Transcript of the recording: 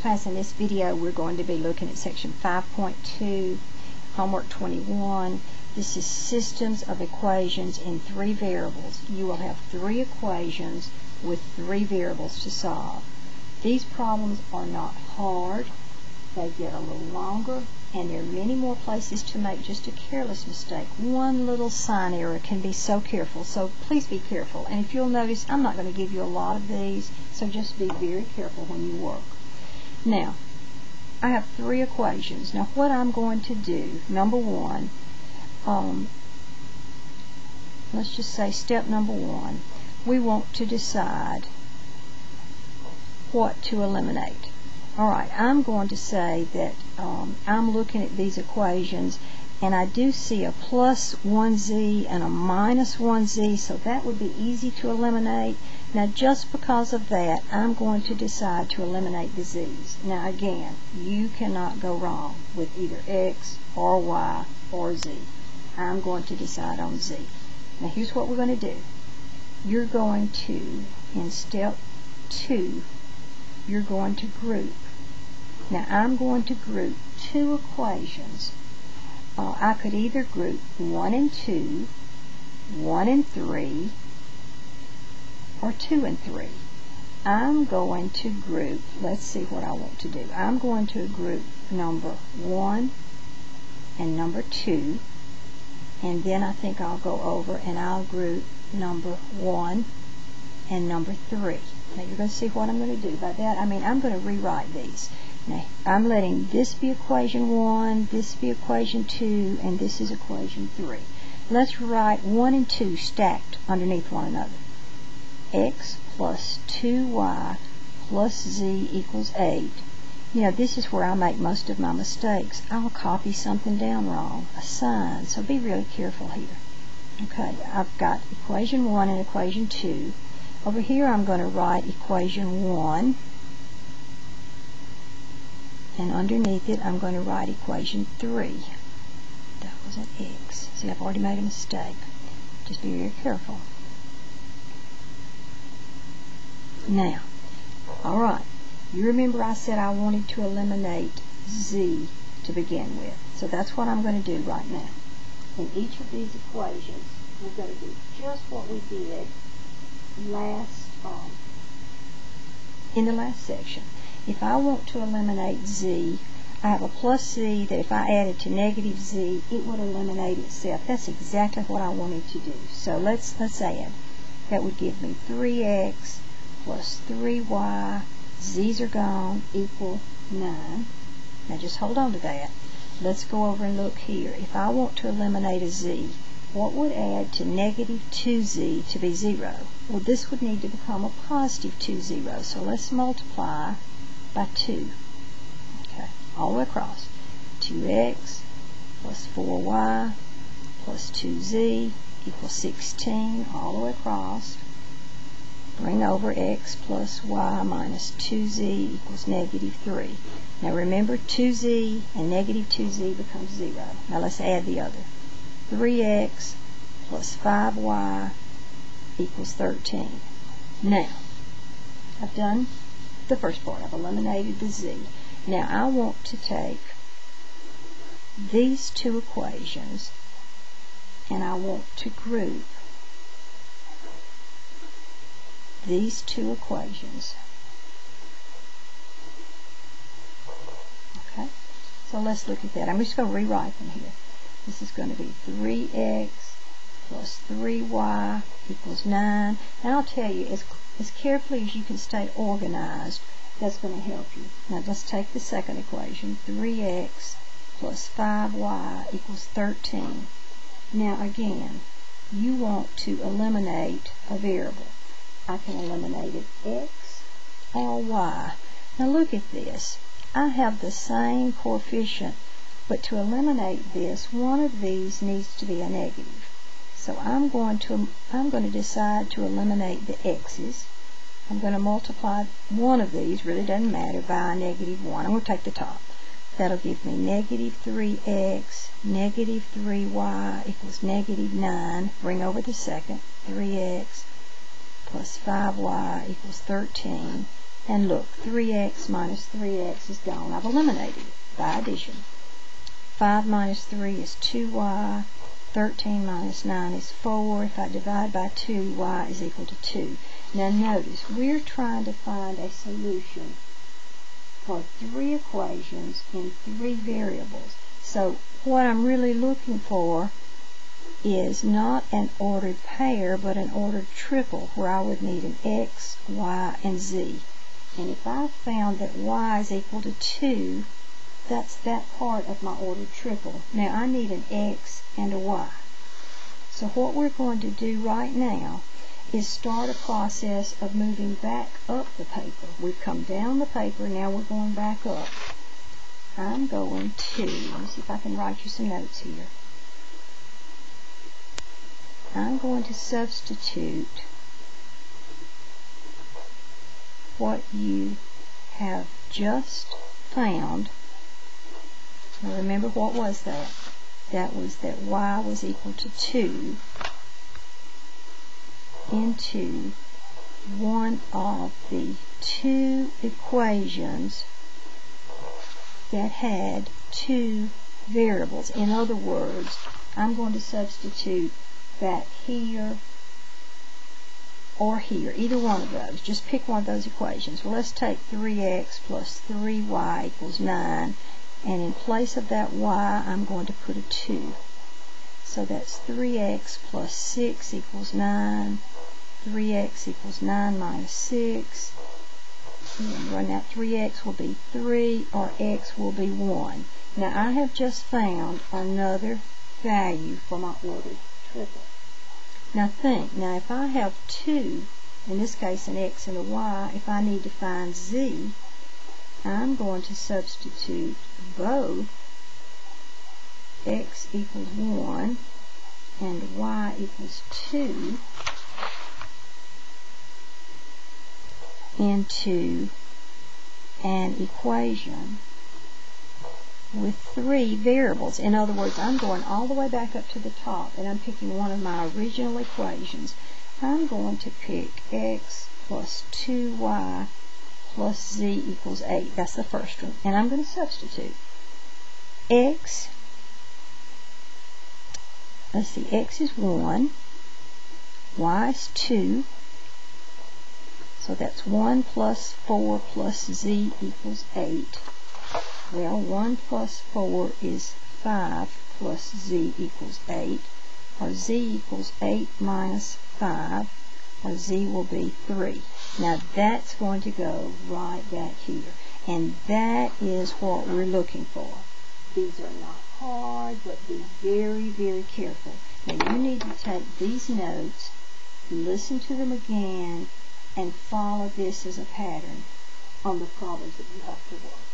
Class, in this video we're going to be looking at section 5.2, homework 21. This is systems of equations in 3 variables. You will have 3 equations with 3 variables to solve. These problems are not hard. They get a little longer, and there are many more places to make just a careless mistake. One little sign error can be so careful, so please be careful. And if you'll notice, I'm not going to give you a lot of these, so just be very careful when you work. Now, I have 3 equations. Now, what I'm going to do, number 1, let's just say step number 1, we want to decide what to eliminate. Alright, I'm going to say that I'm looking at these equations and I do see a plus 1z and a minus 1z, so that would be easy to eliminate. Now, just because of that, I'm going to decide to eliminate the z's. Now, again, you cannot go wrong with either x or y or z. I'm going to decide on z. Now, here's what we're going to do. You're going to, in step 2, you're going to group. Now, I'm going to group 2 equations. I could either group 1 and 2, 1 and 3, or 2 and 3. I'm going to group, let's see what I want to do. I'm going to group number 1 and number 2, and then I think I'll go over and I'll group number 1 and number 3. Now, you're going to see what I'm going to do. By that, I mean I'm going to rewrite these. Now, I'm letting this be equation 1, this be equation 2, and this is equation 3. Let's write 1 and 2 stacked underneath one another. X plus 2y plus z equals 8. You know, this is where I make most of my mistakes. I'll copy something down wrong, a sign, so be really careful here. Okay, I've got equation 1 and equation 2. Over here I'm going to write equation 1, and underneath it I'm going to write equation 3. That was an x. See, I've already made a mistake. Just be very careful. Now, alright, you remember I said I wanted to eliminate z to begin with. So that's what I'm going to do right now. In each of these equations, we're going to do just what we did in the last section. If I want to eliminate z, I have a plus z that if I added to negative z, it would eliminate itself. That's exactly what I wanted to do. So let's add. That would give me 3x plus 3y, z's are gone, equal 9. Now just hold on to that. Let's go over and look here. If I want to eliminate a z, what would add to negative 2z to be 0? Well, this would need to become a positive 2, 0. So let's multiply by 2. Okay, all the way across. 2x plus 4y plus 2z equals 16, all the way across. Bring over x plus y minus 2z equals negative 3. Now remember, 2z and negative 2z becomes 0. Now let's add the other. 3x plus 5y equals 13. Now, I've done the first part. I've eliminated the z. Now I want to take these 2 equations and I want to group these 2 equations. Okay, so let's look at that. I'm just going to rewrite them here. This is going to be 3x plus 3y equals 9. And I'll tell you, as carefully as you can stay organized, that's going to help you. Now let's take the second equation. 3x plus 5y equals 13. Now again, you want to eliminate a variable. I can eliminate it x or y. Now look at this. I have the same coefficient, but to eliminate this, one of these needs to be a negative. So I'm going to decide to eliminate the x's. I'm going to multiply one of these, really doesn't matter, by a negative 1. I'm going to take the top. That'll give me negative 3x, negative 3y equals negative 9. Bring over the second. 3x plus 5y equals 13 And look, 3x minus 3x is gone. I've eliminated it by addition. 5 minus 3 is 2y. 13 minus 9 is 4. If I divide by 2, y is equal to 2. Now notice, we're trying to find a solution for 3 equations in 3 variables. So what I'm really looking for is not an ordered pair, but an ordered triple, where I would need an x, y, and z. And if I found that y is equal to 2, that's that part of my ordered triple. Now I need an x and a y. So what we're going to do right now is start a process of moving back up the paper. We've come down the paper, now we're going back up. I'm going to, let me see if I can write you some notes here. I'm going to substitute what you have just found. Now remember, what was that? That was that y was equal to 2 into one of the 2 equations that had 2 variables. In other words, I'm going to substitute that here or here, either one of those. Just pick one of those equations. Well, let's take 3x plus 3y equals 9, and in place of that y, I'm going to put a 2. So that's 3x plus 6 equals 9. 3x equals 9 minus 6. Remember, now 3x will be 3, or x will be 1. Now I have just found another value for my ordered triple. Now think, now if I have 2, in this case an x and a y, if I need to find z, I'm going to substitute both x equals 1 and y equals 2 into an equation with 3 variables. In other words, I'm going all the way back up to the top, and I'm picking one of my original equations. I'm going to pick x plus 2y plus z equals 8. That's the first one. And I'm going to substitute x. Let's see, x is 1, y is 2. So that's 1 plus 4 plus z equals 8. Well, 1 plus 4 is 5 plus z equals 8. Or z equals 8 minus 5. Or z will be 3. Now that's going to go right back here. And that is what we're looking for. These are not hard, but be very, very careful. Now you need to take these notes, listen to them again, and follow this as a pattern on the problems that you have to work.